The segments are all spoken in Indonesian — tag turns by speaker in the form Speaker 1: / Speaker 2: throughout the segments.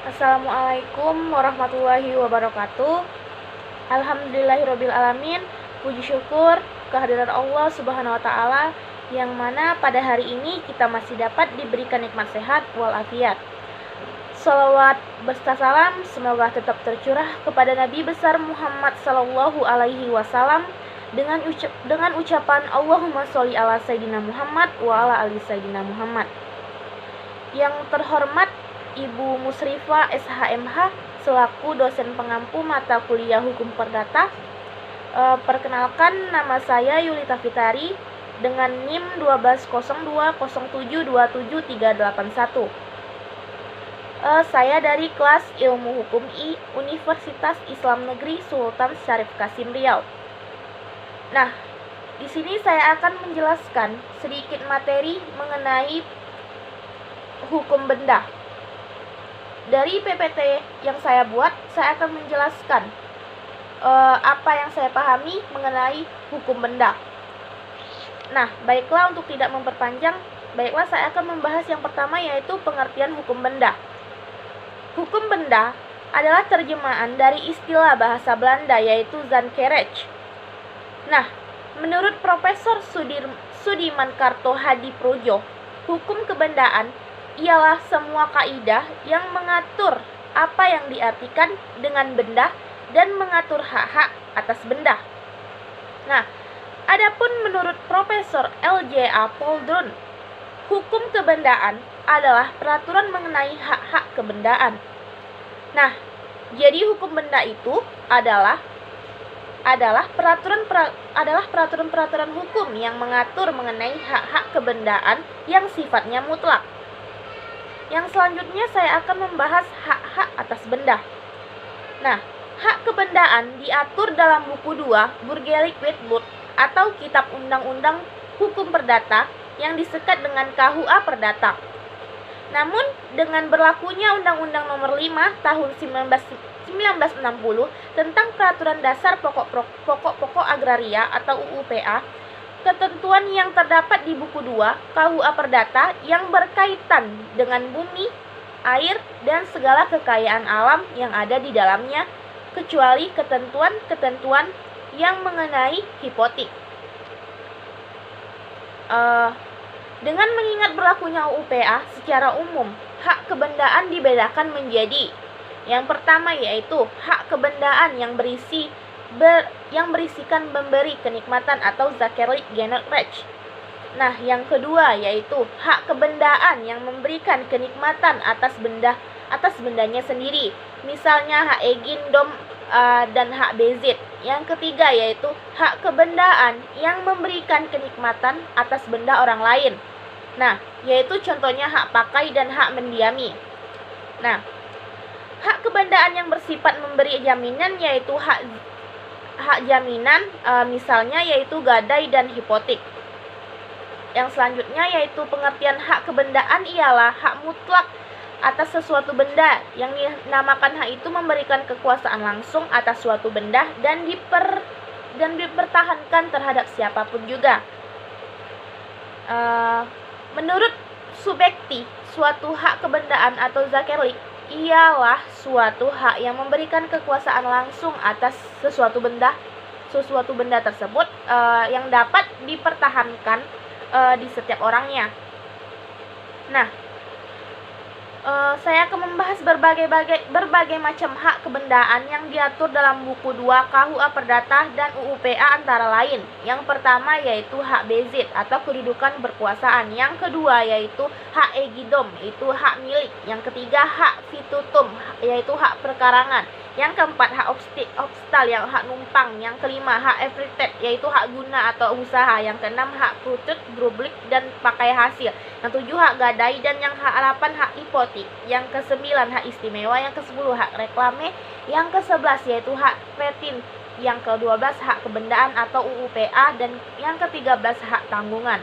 Speaker 1: Assalamualaikum warahmatullahi wabarakatuh. Alhamdulillahirabbil alamin. Puji syukur kehadiran Allah Subhanahu wa taala yang mana pada hari ini kita masih dapat diberikan nikmat sehat walafiat. Shalawat beserta salam semoga tetap tercurah kepada Nabi besar Muhammad sallallahu alaihi wasallam dengan ucapan Allahumma sholli ala sayyidina Muhammad wa ala ali sayyidina Muhammad. Yang terhormat Ibu Musrifah SHMH selaku dosen pengampu mata kuliah Hukum Perdata. Perkenalkan, nama saya Yulita Fitari dengan NIM 1202072731. Saya dari kelas Ilmu Hukum I Universitas Islam Negeri Sultan Syarif Qasim Riau. Nah, di sini saya akan menjelaskan sedikit materi mengenai hukum benda. Dari PPT yang saya buat, saya akan menjelaskan apa yang saya pahami mengenai hukum benda. Nah, baiklah, untuk tidak memperpanjang, baiklah saya akan membahas yang pertama, yaitu pengertian hukum benda. Hukum benda adalah terjemahan dari istilah bahasa Belanda, yaitu Zandkerrecht. Nah, menurut Profesor Sudiman Karto Hadiprojo, hukum kebendaan ialah semua kaidah yang mengatur apa yang diartikan dengan benda dan mengatur hak-hak atas benda. Nah, adapun menurut Profesor L.J.A. Poldron, hukum kebendaan adalah peraturan mengenai hak-hak kebendaan. Nah, jadi hukum benda itu adalah peraturan-peraturan hukum yang mengatur mengenai hak-hak kebendaan yang sifatnya mutlak. Yang selanjutnya saya akan membahas hak-hak atas benda. Nah, hak kebendaan diatur dalam buku 2 Burgerlijk Wetboek atau Kitab Undang-Undang Hukum Perdata yang disekat dengan KUA Perdata. Namun, dengan berlakunya Undang-Undang Nomor 5 Tahun 1960 tentang Peraturan Dasar Pokok-Pokok Agraria atau UUPA, ketentuan yang terdapat di buku 2 KUA Perdata yang berkaitan dengan bumi, air, dan segala kekayaan alam yang ada di dalamnya, kecuali ketentuan-ketentuan yang mengenai hipotek. Dengan mengingat berlakunya UUPA secara umum, hak kebendaan dibedakan menjadi yang pertama, yaitu hak kebendaan yang berisikan memberi kenikmatan atau zakherlich Genrecht. Nah, yang kedua yaitu hak kebendaan yang memberikan kenikmatan atas bendanya sendiri, misalnya hak Eigendom dan hak Bezit. Yang ketiga yaitu hak kebendaan yang memberikan kenikmatan atas benda orang lain. Nah, yaitu contohnya hak pakai dan hak mendiami. Nah, hak kebendaan yang bersifat memberi jaminan yaitu hak jaminan, misalnya yaitu gadai dan hipotek. Yang selanjutnya yaitu pengertian hak kebendaan ialah hak mutlak atas sesuatu benda, yang dinamakan hak itu memberikan kekuasaan langsung atas suatu benda dan dipertahankan terhadap siapapun juga. Menurut Subjekti, suatu hak kebendaan atau zakherlich ialah suatu hak yang memberikan kekuasaan langsung atas sesuatu benda tersebut yang dapat dipertahankan di setiap orangnya. Nah, saya akan membahas berbagai macam hak kebendaan yang diatur dalam buku 2 KUA Perdata dan UUPA, antara lain. Yang pertama yaitu hak Bezit atau kedudukan berkuasaan. Yang kedua yaitu hak Eigendom, itu hak milik. Yang ketiga hak Fitutum, yaitu hak perkarangan. Yang keempat hak obstal, yang hak numpang. Yang kelima hak Evritet, yaitu hak guna atau usaha. Yang keenam hak Prutut, Grublik dan pakai hasil. Yang tujuh hak gadai, dan yang delapan hak hipotek. Yang kesembilan hak istimewa. Yang kesepuluh hak reklame. Yang kesebelas yaitu hak petin. Yang ke-12 hak kebendaan atau UUPA, dan yang ke-13 hak tanggungan.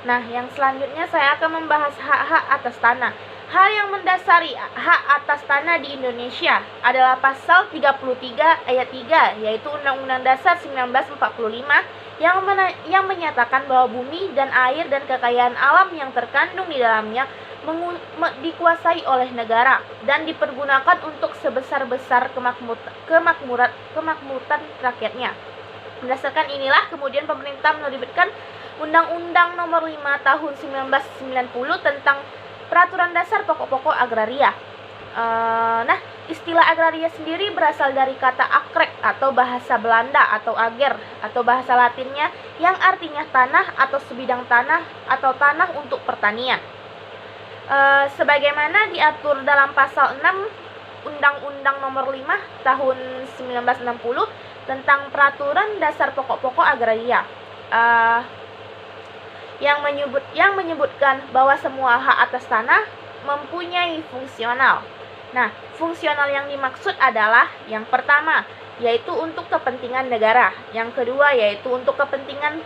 Speaker 1: Nah, yang selanjutnya saya akan membahas hak-hak atas tanah. Hal yang mendasari hak atas tanah di Indonesia adalah pasal 33 ayat 3, yaitu Undang-Undang Dasar 1945 yang menyatakan bahwa bumi dan air dan kekayaan alam yang terkandung di dalamnya dikuasai oleh negara dan dipergunakan untuk sebesar-besar kemakmuran rakyatnya. Berdasarkan inilah kemudian pemerintah menerbitkan Undang-Undang Nomor 5 Tahun 1990 tentang Peraturan Dasar Pokok-pokok Agraria. Istilah agraria sendiri berasal dari kata akrek atau bahasa Belanda atau ager atau bahasa Latinnya yang artinya tanah atau sebidang tanah atau tanah untuk pertanian. Sebagaimana diatur dalam pasal 6 Undang-Undang Nomor 5 Tahun 1960 tentang Peraturan Dasar Pokok-pokok Agraria, yang menyebutkan bahwa semua hak atas tanah mempunyai fungsional. Nah, fungsional yang dimaksud adalah yang pertama, yaitu untuk kepentingan negara. Yang kedua, yaitu untuk kepentingan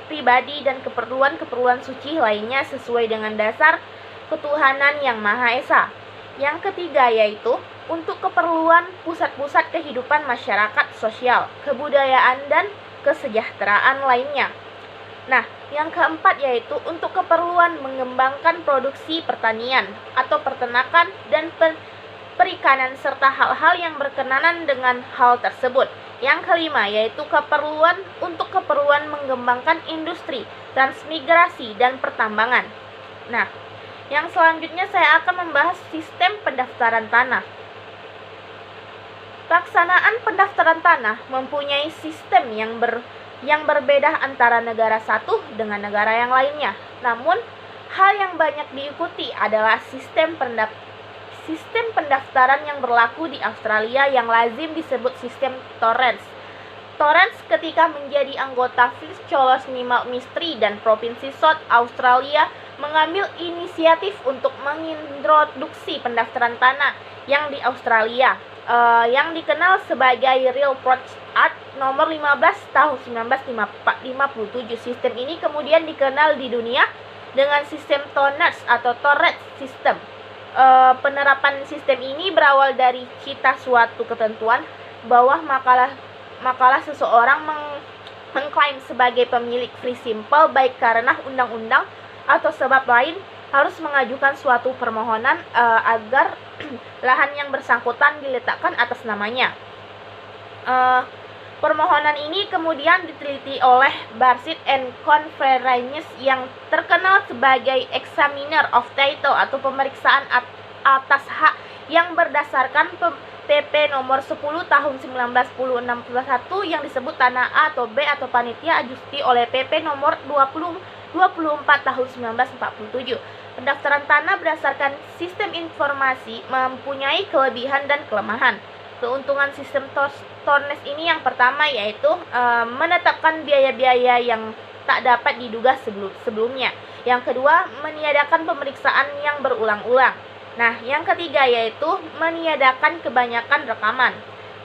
Speaker 1: pribadi dan keperluan suci lainnya sesuai dengan dasar ketuhanan yang Maha Esa. Yang ketiga, yaitu untuk keperluan pusat-pusat kehidupan masyarakat sosial, kebudayaan, dan kesejahteraan lainnya. Nah, yang keempat yaitu untuk keperluan mengembangkan produksi pertanian atau peternakan dan perikanan serta hal-hal yang berkenaan dengan hal tersebut. Yang kelima yaitu untuk keperluan mengembangkan industri, transmigrasi, dan pertambangan. Nah, yang selanjutnya saya akan membahas sistem pendaftaran tanah. Pelaksanaan pendaftaran tanah mempunyai sistem yang berbeda antara negara satu dengan negara yang lainnya. Namun, hal yang banyak diikuti adalah sistem pendaftaran yang berlaku di Australia yang lazim disebut sistem Torrens. Torrens ketika menjadi anggota Fitzgerald Mistry dan Provinsi South Australia mengambil inisiatif untuk mengintroduksi pendaftaran tanah yang di Australia, yang dikenal sebagai Real Property Act nomor 15 tahun 1957. Sistem ini kemudian dikenal di dunia dengan sistem Torrens atau Torrens System. Penerapan sistem ini berawal dari cita suatu ketentuan bahwa makalah seseorang mengklaim sebagai pemilik free simple baik karena undang-undang atau sebab lain harus mengajukan suatu permohonan agar lahan yang bersangkutan diletakkan atas namanya. Permohonan ini kemudian diteliti oleh Barsit and Conference yang terkenal sebagai Examiner of Title atau pemeriksaan atas hak yang berdasarkan PP nomor 10 tahun 1961 yang disebut tanah A atau B atau panitia ajusti oleh PP nomor 24 tahun 1947. Pendaftaran tanah berdasarkan sistem informasi mempunyai kelebihan dan kelemahan. Keuntungan sistem Torrens ini yang pertama yaitu menetapkan biaya-biaya yang tak dapat diduga sebelumnya. Yang kedua, meniadakan pemeriksaan yang berulang-ulang. Nah, yang ketiga yaitu meniadakan kebanyakan rekaman.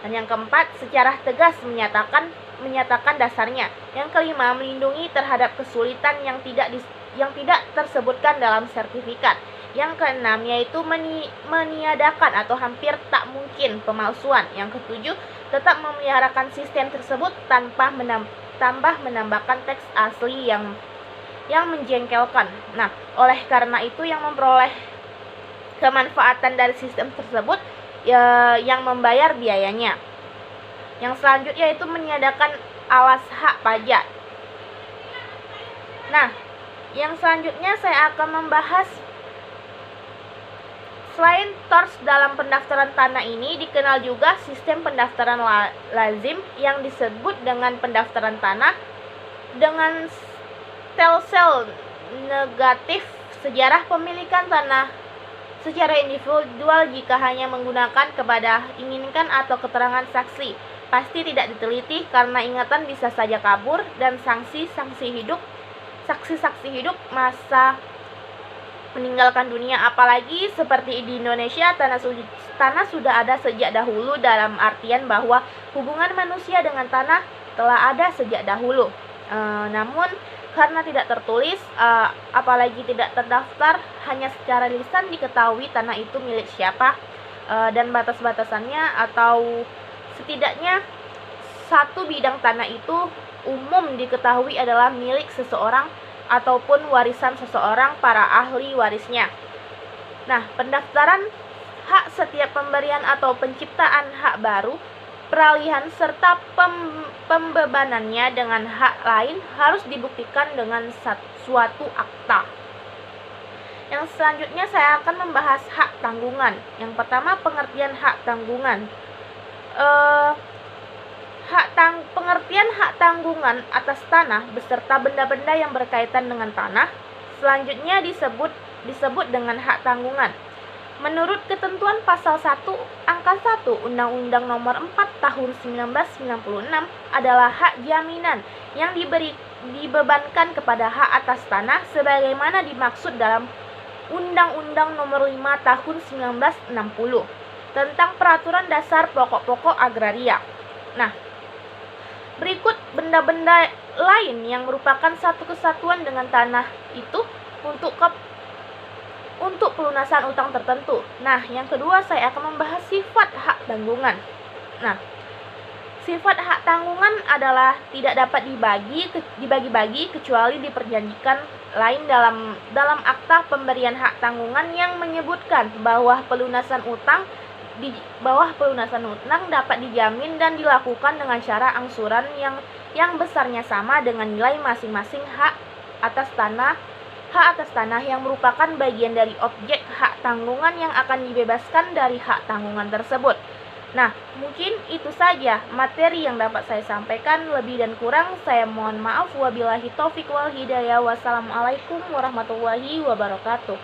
Speaker 1: Dan yang keempat, secara tegas menyatakan dasarnya. Yang kelima, melindungi terhadap kesulitan yang tidak tersebutkan dalam sertifikat. Yang keenam yaitu meniadakan atau hampir tak mungkin pemalsuan. Yang ketujuh, tetap memeliharakan sistem tersebut tanpa menambahkan teks asli yang menjengkelkan. Nah, oleh karena itu yang memperoleh kemanfaatan dari sistem tersebut yang membayar biayanya. Yang selanjutnya yaitu meniadakan alas hak pajak. Nah, yang selanjutnya saya akan membahas selain TORS dalam pendaftaran tanah ini dikenal juga sistem pendaftaran lazim yang disebut dengan pendaftaran tanah dengan sel negatif sejarah pemilikan tanah secara individual jika hanya menggunakan kepada inginkan atau keterangan saksi. Pasti tidak diteliti karena ingatan bisa saja kabur dan saksi-saksi hidup masa meninggalkan dunia. Apalagi seperti di Indonesia, tanah sudah ada sejak dahulu dalam artian bahwa hubungan manusia dengan tanah telah ada sejak dahulu. Namun karena tidak tertulis, apalagi tidak terdaftar, hanya secara lisan diketahui tanah itu milik siapa, dan batas-batasannya atau setidaknya satu bidang tanah itu umum diketahui adalah milik seseorang ataupun warisan seseorang para ahli warisnya. Nah, pendaftaran hak setiap pemberian atau penciptaan hak baru, peralihan serta pembebanannya dengan hak lain harus dibuktikan dengan suatu akta. Yang selanjutnya saya akan membahas hak tanggungan. Yang pertama, pengertian hak tanggungan. Pengertian hak tanggungan atas tanah beserta benda-benda yang berkaitan dengan tanah selanjutnya disebut dengan hak tanggungan. Menurut ketentuan pasal 1 angka 1 Undang-Undang Nomor 4 Tahun 1996 adalah hak jaminan yang dibebankan kepada hak atas tanah sebagaimana dimaksud dalam Undang-Undang Nomor 5 Tahun 1960 tentang Peraturan Dasar Pokok-pokok Agraria. Nah, berikut benda-benda lain yang merupakan satu kesatuan dengan tanah itu untuk pelunasan utang tertentu. Nah, yang kedua saya akan membahas sifat hak tanggungan. Nah, sifat hak tanggungan adalah tidak dapat dibagi-bagi kecuali diperjanjikan lain dalam akta pemberian hak tanggungan yang menyebutkan bahwa pelunasan utang dapat dijamin dan dilakukan dengan cara angsuran yang besarnya sama dengan nilai masing-masing hak atas tanah yang merupakan bagian dari objek hak tanggungan yang akan dibebaskan dari hak tanggungan tersebut. Nah, mungkin itu saja materi yang dapat saya sampaikan. Lebih dan kurang saya mohon maaf. Wabillahi taufik wal hidayah. Wassalamualaikum warahmatullahi wabarakatuh.